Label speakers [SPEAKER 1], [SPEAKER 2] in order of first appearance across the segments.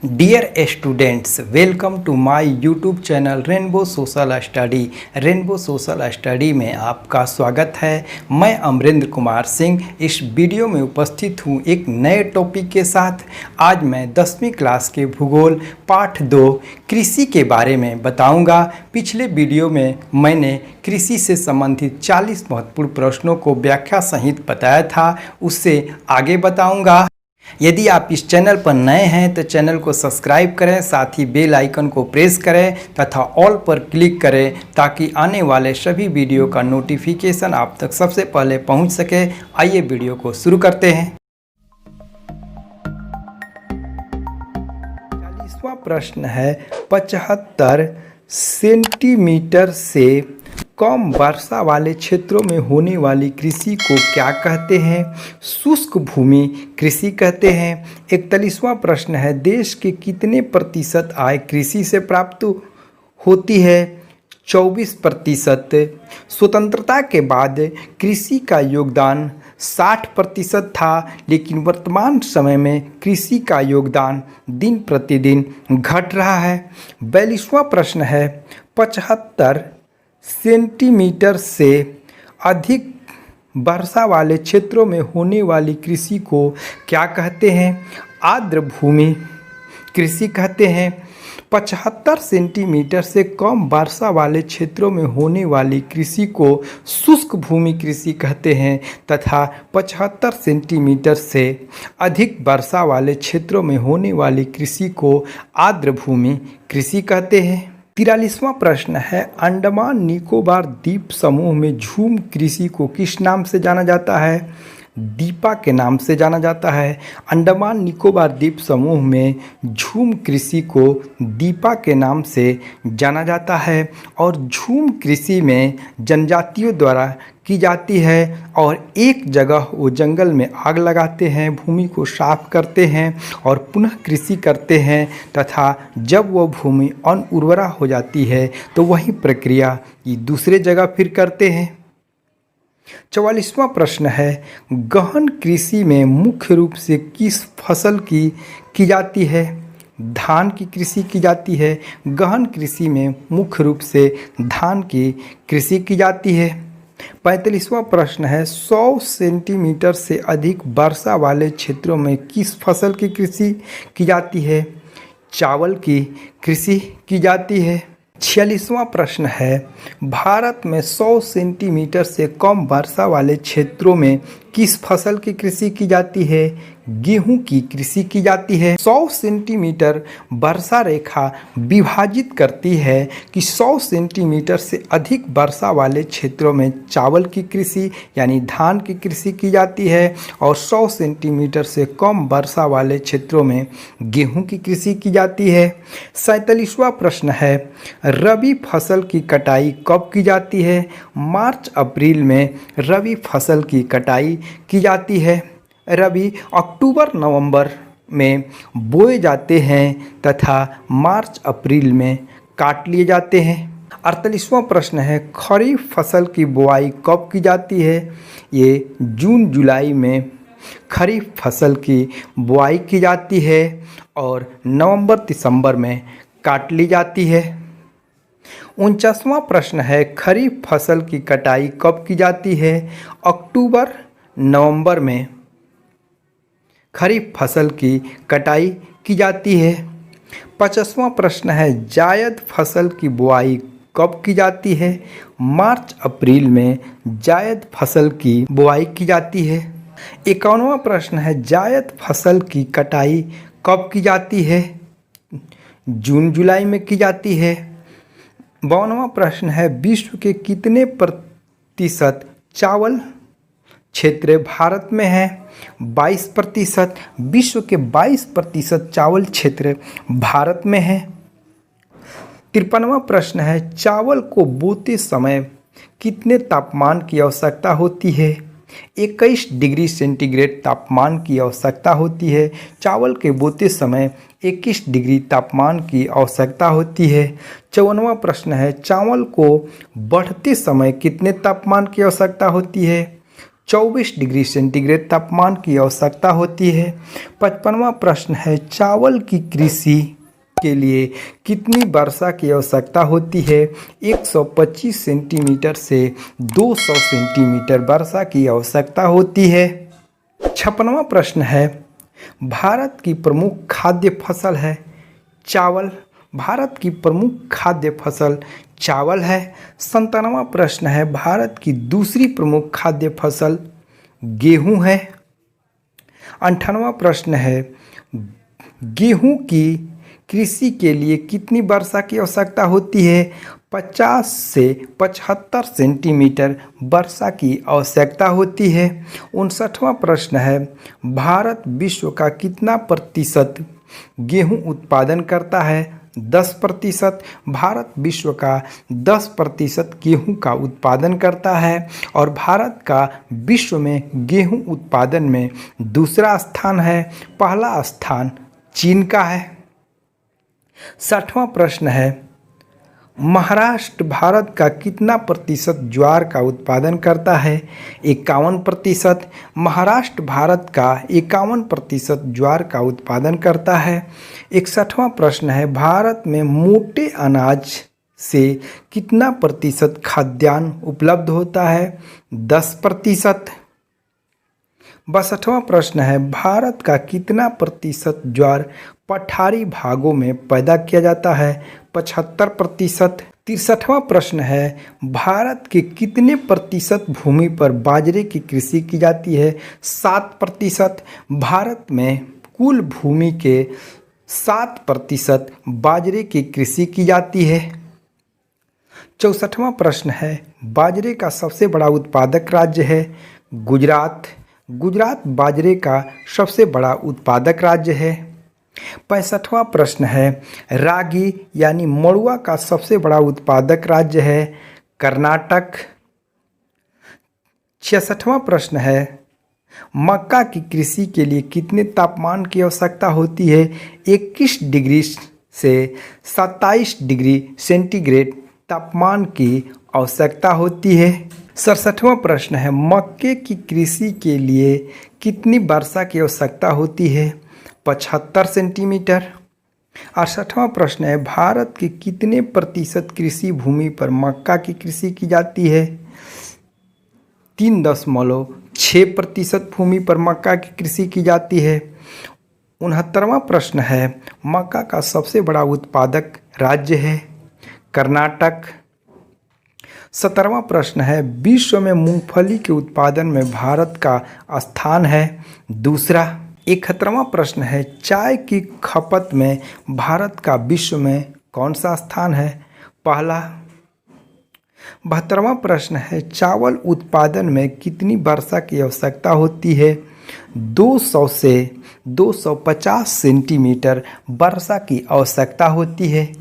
[SPEAKER 1] Dear students, welcome to my YouTube channel Rainbow Social Study. Rainbow Social Study में आपका स्वागत है। मैं अमरेंद्र कुमार सिंह इस वीडियो में उपस्थित हूँ एक नए टॉपिक के साथ। आज मैं 10वीं क्लास के भूगोल पाठ 2 कृषि के बारे में बताऊंगा। पिछले वीडियो में मैंने कृषि से संबंधित 40 महत्वपूर्ण प्रश्नों को व्याख्या सहित बताया था, उससे आगे बताऊंगा। यदि आप इस चैनल पर नए हैं तो चैनल को सब्सक्राइब करें, साथ ही बेल आइकन को प्रेस करें तथा ऑल पर क्लिक करें ताकि आने वाले सभी वीडियो का नोटिफिकेशन आप तक सबसे पहले पहुंच सके। आइए वीडियो को शुरू करते हैं। 40वां प्रश्न है, 75 सेंटीमीटर से कम वर्षा वाले क्षेत्रों में होने वाली कृषि को क्या कहते हैं? शुष्क भूमि कृषि कहते हैं। 41वां प्रश्न है, देश के कितने प्रतिशत आय कृषि से प्राप्त होती है? 24%। स्वतंत्रता के बाद कृषि का योगदान 60% था, लेकिन वर्तमान समय में कृषि का योगदान दिन प्रतिदिन घट रहा है। 42वां प्रश्न है, 75 सेंटीमीटर से अधिक वर्षा वाले क्षेत्रों में होने वाली कृषि को क्या कहते हैं? आर्द्र भूमि कृषि कहते हैं। 75 सेंटीमीटर से कम वर्षा वाले क्षेत्रों में होने वाली कृषि को शुष्क भूमि कृषि कहते हैं तथा 75 सेंटीमीटर से अधिक वर्षा वाले क्षेत्रों में होने वाली कृषि को आर्द्र भूमि कृषि कहते हैं। 43वां प्रश्न है, अंडमान निकोबार द्वीप समूह में झूम कृषि को किस नाम से जाना जाता है? दीपा के नाम से जाना जाता है। अंडमान निकोबार द्वीप समूह में झूम कृषि को दीपा के नाम से जाना जाता है और झूम कृषि में जनजातियों द्वारा की जाती है और एक जगह वो जंगल में आग लगाते हैं, भूमि को साफ करते हैं और पुनः कृषि करते हैं तथा जब वो भूमि अनउर्वरा हो जाती है तो वही प्रक्रिया ये दूसरे जगह फिर करते हैं। 44वां प्रश्न है, गहन कृषि में मुख्य रूप से किस फसल की जाती है? धान की कृषि की जाती है। गहन कृषि में मुख्य रूप से धान की कृषि की जाती है। 45वां प्रश्न है, 100 सेंटीमीटर से अधिक वर्षा वाले क्षेत्रों में किस फसल की कृषि की जाती है? चावल की कृषि की जाती है। 46वां प्रश्न है, भारत में 100 सेंटीमीटर से कम वर्षा वाले क्षेत्रों में किस फसल की कृषि की जाती है? गेहूं की कृषि की जाती है। 100 सेंटीमीटर वर्षा रेखा विभाजित करती है कि 100 सेंटीमीटर से अधिक वर्षा वाले क्षेत्रों में चावल की कृषि यानी धान की कृषि की जाती है और 100 सेंटीमीटर से कम वर्षा वाले क्षेत्रों में गेहूं की कृषि की जाती है। 47वां प्रश्न है, रबी फसल की कटाई कब की जाती है? मार्च अप्रैल में रबी फसल की कटाई की जाती है। रबी अक्टूबर नवंबर में बोए जाते हैं तथा मार्च अप्रैल में काट लिए जाते हैं। 48वां प्रश्न है, खरीफ फसल की बुआई कब की जाती है? ये जून जुलाई में खरीफ फसल की बुआई की जाती है और नवंबर दिसंबर में काट ली जाती है। 49वां प्रश्न है, खरीफ फसल की कटाई कब की जाती है? अक्टूबर नवंबर में खरीफ फसल की कटाई की जाती है। 50वां प्रश्न है, जायद फसल की बुआई कब की जाती है? मार्च अप्रैल में जायद फसल की बुआई की जाती है। 51वां प्रश्न है, जायद फसल की कटाई कब की जाती है? जून जुलाई में की जाती है। 52वां प्रश्न है, विश्व के कितने प्रतिशत चावल क्षेत्र भारत में है? 22%। विश्व के 22% चावल क्षेत्र भारत में है। 53वां प्रश्न है, चावल को बोते समय कितने तापमान की आवश्यकता होती है? 21 डिग्री सेंटीग्रेड तापमान की आवश्यकता होती है। चावल के बोते समय 21 डिग्री तापमान की आवश्यकता होती है। 54वां प्रश्न है, चावल को बढ़ते समय कितने तापमान की आवश्यकता होती है? 24 डिग्री सेंटीग्रेड तापमान की आवश्यकता होती है। 55वां प्रश्न है, चावल की कृषि के लिए कितनी वर्षा की आवश्यकता होती है? 125 सेंटीमीटर से 200 सेंटीमीटर वर्षा की आवश्यकता होती है। 56वां प्रश्न है, भारत की प्रमुख खाद्य फसल है चावल। भारत की प्रमुख खाद्य फसल चावल है। 57वां प्रश्न है, भारत की दूसरी प्रमुख खाद्य फसल गेहूं है। 58वां प्रश्न है, गेहूं की कृषि के लिए कितनी वर्षा की आवश्यकता होती है? 50 से 75 सेंटीमीटर वर्षा की आवश्यकता होती है। 59वां प्रश्न है, भारत विश्व का कितना प्रतिशत गेहूं उत्पादन करता है? 10%। भारत विश्व का 10% गेहूं का उत्पादन करता है और भारत का विश्व में गेहूं उत्पादन में दूसरा स्थान है, पहला स्थान चीन का है। 60वां प्रश्न है, महाराष्ट्र भारत का कितना प्रतिशत ज्वार का उत्पादन करता है? 51%। महाराष्ट्र भारत का 51% ज्वार का उत्पादन करता है। 61वां प्रश्न है, भारत में मोटे अनाज से कितना प्रतिशत खाद्यान्न उपलब्ध होता है? 10%। 62वां प्रश्न है, भारत का कितना प्रतिशत ज्वार पठारी भागों में पैदा किया जाता है? 75%। 63वां प्रश्न है, भारत के कितने प्रतिशत भूमि पर बाजरे की कृषि की जाती है? 7%। भारत में कुल भूमि के 7% बाजरे की कृषि की जाती है। 64वां प्रश्न है, बाजरे का सबसे बड़ा उत्पादक राज्य है गुजरात। गुजरात बाजरे का सबसे बड़ा उत्पादक राज्य है। 65वां प्रश्न है, रागी यानी मड़ुआ का सबसे बड़ा उत्पादक राज्य है कर्नाटक। 66वां प्रश्न है, मक्का की कृषि के लिए कितने तापमान की आवश्यकता होती है? 21 डिग्री से 27 डिग्री सेंटीग्रेड तापमान की आवश्यकता होती है। 67वां प्रश्न है, मक्के की कृषि के लिए कितनी वर्षा की आवश्यकता होती है? 75 सेंटीमीटर। 68वां प्रश्न है, भारत के कितने प्रतिशत कृषि भूमि पर मक्का की कृषि की जाती है? 3.6% भूमि पर मक्का की कृषि की जाती है। 69वां प्रश्न है, मक्का का सबसे बड़ा उत्पादक राज्य है कर्नाटक। 70वां प्रश्न है, विश्व में मूंगफली के उत्पादन में भारत का स्थान है दूसरा। 71वां प्रश्न है, चाय की खपत में भारत का विश्व में कौन सा स्थान है? पहला। 72वां प्रश्न है, चावल उत्पादन में कितनी वर्षा की आवश्यकता होती है? 200 से 250 सेंटीमीटर वर्षा की आवश्यकता होती है।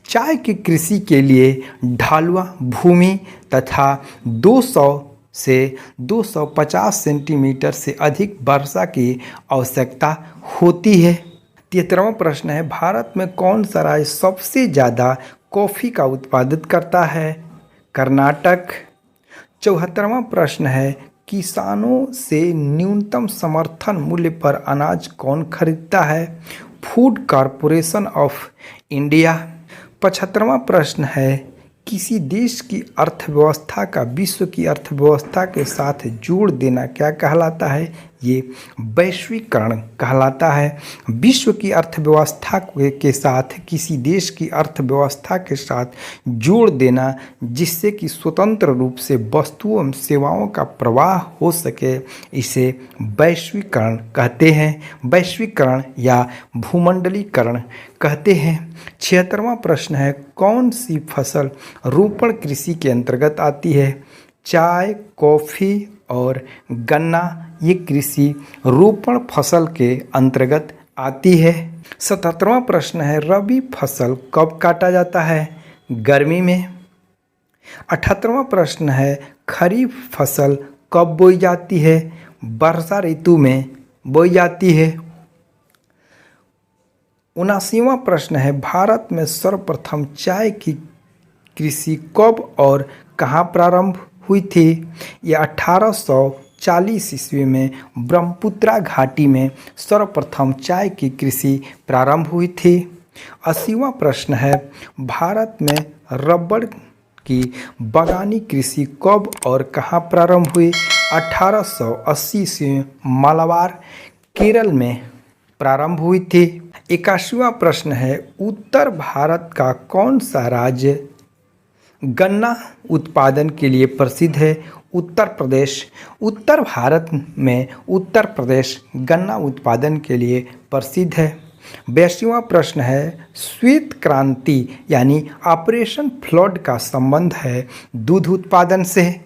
[SPEAKER 1] चाय की कृषि के लिए ढलुआ भूमि तथा 200 से 250 सेंटीमीटर से अधिक वर्षा की आवश्यकता होती है। 73वां प्रश्न है, भारत में कौन सा राज्य सबसे ज़्यादा कॉफ़ी का उत्पादन करता है? कर्नाटक। 74वां प्रश्न है, किसानों से न्यूनतम समर्थन मूल्य पर अनाज कौन खरीदता है? Food Corporation of India. 75वां प्रश्न है, किसी देश की अर्थव्यवस्था का विश्व की अर्थव्यवस्था के साथ जोड़ देना क्या कहलाता है? ये वैश्वीकरण कहलाता है। विश्व की अर्थव्यवस्था के साथ किसी देश की अर्थव्यवस्था के साथ जोड़ देना जिससे कि स्वतंत्र रूप से वस्तुओं एवं सेवाओं का प्रवाह हो सके, इसे वैश्वीकरण कहते हैं। वैश्वीकरण या भूमंडलीकरण कहते हैं। 76वां प्रश्न है, कौन सी फसल रोपण कृषि के अंतर्गत आती है? चाय, कॉफ़ी और गन्ना ये कृषि रोपण फसल के अंतर्गत आती है। 77वां प्रश्न है, रबी फसल कब काटा जाता है? गर्मी में। 78वां प्रश्न है, खरीफ फसल कब बोई जाती है? वर्षा ऋतु में बोई जाती है। 79वां प्रश्न है, भारत में सर्वप्रथम चाय की कृषि कब और कहाँ प्रारंभ हुई थी? यह 1800 1940 ईस्वी में ब्रह्मपुत्रा घाटी में सर्वप्रथम चाय की कृषि प्रारंभ हुई थी। 80वां प्रश्न है, भारत में रबड़ की बागानी कृषि कब और कहाँ प्रारंभ हुई? 1880 ईस्वी में मालाबार केरल में प्रारंभ हुई थी। 81वां प्रश्न है, उत्तर भारत का कौन सा राज्य गन्ना उत्पादन के लिए प्रसिद्ध है? उत्तर प्रदेश। उत्तर भारत में उत्तर प्रदेश गन्ना उत्पादन के लिए प्रसिद्ध है। 82वां प्रश्न है, श्वेत क्रांति यानी ऑपरेशन फ्लड का संबंध है दूध उत्पादन से।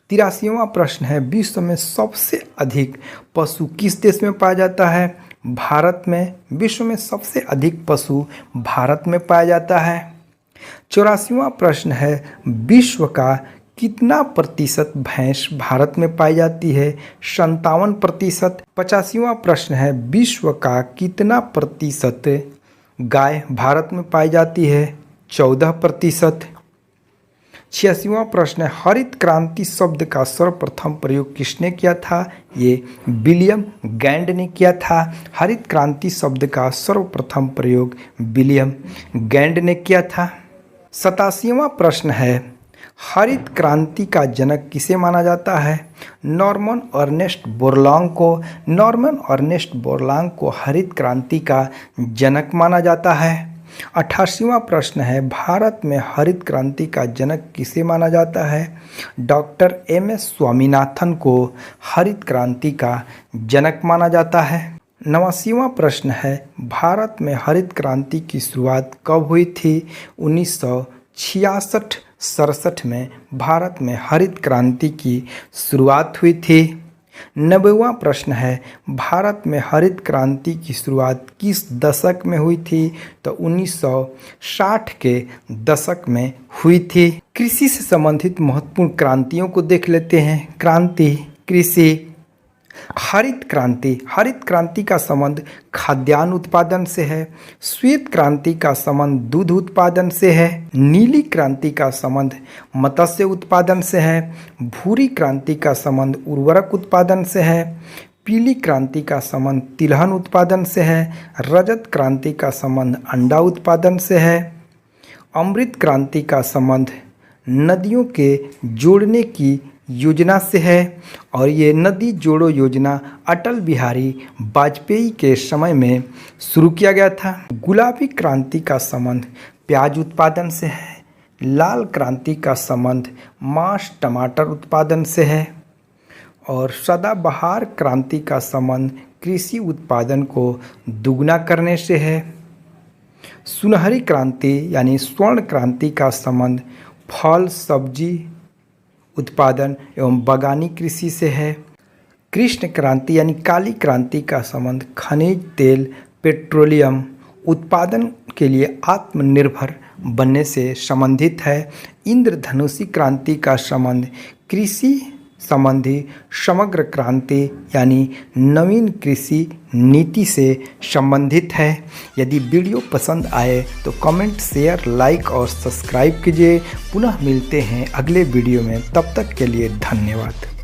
[SPEAKER 1] 83वां प्रश्न है, विश्व में सबसे अधिक पशु किस देश में पाया जाता है? भारत में। विश्व में सबसे अधिक पशु भारत में पाया जाता है। 84वां प्रश्न है, विश्व का कितना प्रतिशत भैंस भारत में पाई जाती है? 57%। 85वां प्रश्न है, विश्व का कितना प्रतिशत गाय भारत में पाई जाती है? 14%। 86वां प्रश्न है, हरित क्रांति शब्द का सर्वप्रथम प्रयोग किसने किया था? ये विलियम गैंड ने किया था। हरित क्रांति शब्द का सर्वप्रथम प्रयोग विलियम गैंड ने किया था। 87वां प्रश्न है, हरित क्रांति का जनक किसे माना जाता है? नॉर्मन अर्नेस्ट बोरलॉन्ग को। नॉर्मन अर्नेस्ट बोरलॉन्ग को हरित क्रांति का जनक माना जाता है। 88वां प्रश्न है, भारत में हरित क्रांति का जनक किसे माना जाता है? Doctor MS. स्वामीनाथन को हरित क्रांति का जनक माना जाता है। 89वां प्रश्न है, भारत में हरित क्रांति की शुरुआत कब हुई थी? 1966-67 में भारत में हरित क्रांति की शुरुआत हुई थी। 90वां प्रश्न है, भारत में हरित क्रांति की शुरुआत किस दशक में हुई थी? तो 1960 के दशक में हुई थी। कृषि से संबंधित महत्वपूर्ण क्रांतियों को देख लेते हैं। क्रांति कृषि। हरित क्रांति का संबंध खाद्यान्न उत्पादन से है। श्वेत क्रांति का संबंध दूध उत्पादन से है। नीली क्रांति का संबंध मत्स्य उत्पादन से है। भूरी क्रांति का संबंध उर्वरक उत्पादन से है। पीली क्रांति का संबंध तिलहन उत्पादन से है। रजत क्रांति का संबंध अंडा उत्पादन से है। अमृत क्रांति का संबंध नदियों के जोड़ने की योजना से है और ये नदी जोड़ो योजना अटल बिहारी वाजपेयी के समय में शुरू किया गया था। गुलाबी क्रांति का संबंध प्याज उत्पादन से है। लाल क्रांति का संबंध मांस टमाटर उत्पादन से है और सदाबहार क्रांति का संबंध कृषि उत्पादन को दुगना करने से है। सुनहरी क्रांति यानी स्वर्ण क्रांति का संबंध फल सब्जी उत्पादन एवं बागानी कृषि से है। कृष्ण क्रांति यानी काली क्रांति का संबंध खनिज तेल पेट्रोलियम उत्पादन के लिए आत्मनिर्भर बनने से संबंधित है। इंद्रधनुषी क्रांति का संबंध कृषि संबंधी समग्र क्रांति यानी नवीन कृषि नीति से संबंधित है। यदि वीडियो पसंद आए तो कमेंट शेयर लाइक और सब्सक्राइब कीजिए। पुनः मिलते हैं अगले वीडियो में, तब तक के लिए धन्यवाद।